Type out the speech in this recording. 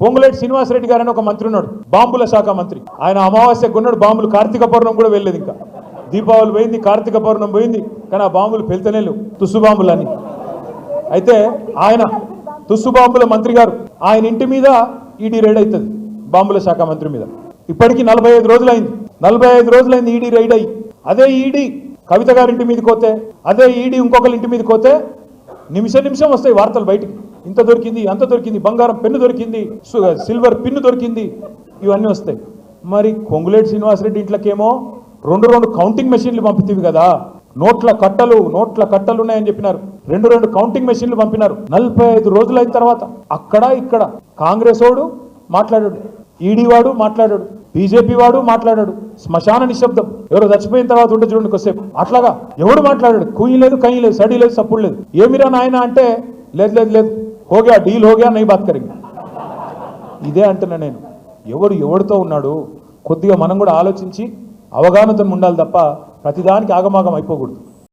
పొంగులేటి శ్రీనివాసరెడ్డి గారు అని ఒక మంత్రి ఉన్నాడు, బాంబుల శాఖ మంత్రి. ఆయన అమావాస్య కొన్నాడు బాంబులు, కార్తీక పౌర్ణం కూడా వెళ్ళలేదు, ఇంకా దీపావళి పోయింది, కార్తీక పౌర్ణం పోయింది, కానీ ఆ బాంబులు పెళ్తనే లేవు, తుస్సు బాంబులు అని. అయితే ఆయన తుస్సు బాంబుల మంత్రి గారు, ఆయన ఇంటి మీద ఈడీ రైడ్ అవుతుంది, బాంబుల శాఖ మంత్రి మీద. ఇప్పటికీ 45 రోజులైంది, 45 రోజులైంది ఈడీ రైడ్ అయ్యి. అదే ఈడీ కవిత గారి ఇంటి మీదకి పోతే, అదే ఈడీ ఇంకొకరి ఇంటి మీదకి పోతే నిమిషం వస్తాయి వార్తలు బయటికి. ఇంత దొరికింది, అంత దొరికింది, బంగారం పెన్ను దొరికింది, సిల్వర్ పిన్ను దొరికింది, ఇవన్నీ వస్తాయి. మరి పొంగులేటి శ్రీనివాసరెడ్డి ఇంట్లోకేమో రెండు కౌంటింగ్ మెషిన్లు పంపితీవి కదా, నోట్ల కట్టలు ఉన్నాయని చెప్పినారు, రెండు కౌంటింగ్ మెషిన్లు పంపినారు. 45 రోజులైన తర్వాత అక్కడ ఇక్కడ కాంగ్రెస్ వాడు మాట్లాడాడు, ఈడీ వాడు మాట్లాడాడు, బీజేపీ వాడు మాట్లాడాడు. శ్మశాన నిశ్శబ్దం. ఎవరో చచ్చిపోయిన తర్వాత ఉంటే చూడండి కొద్దిసేపు, అట్లాగా ఎవడు మాట్లాడాడు. కుయ్యి లేదు, కయ్యి లేదు, సడి లేదు, సప్పుడు లేదు. ఏమిరా నాయన అంటే లేదు హోగా డీల్ హోగా నై బాత్ కరింగ్. ఇదే అంటున్నా నేను. ఎవరితో ఉన్నాడు కొద్దిగా మనం కూడా ఆలోచించి అవగాహనతో ఉండాలి తప్ప ప్రతిదానికి ఆగమాగం అయిపోకూడదు.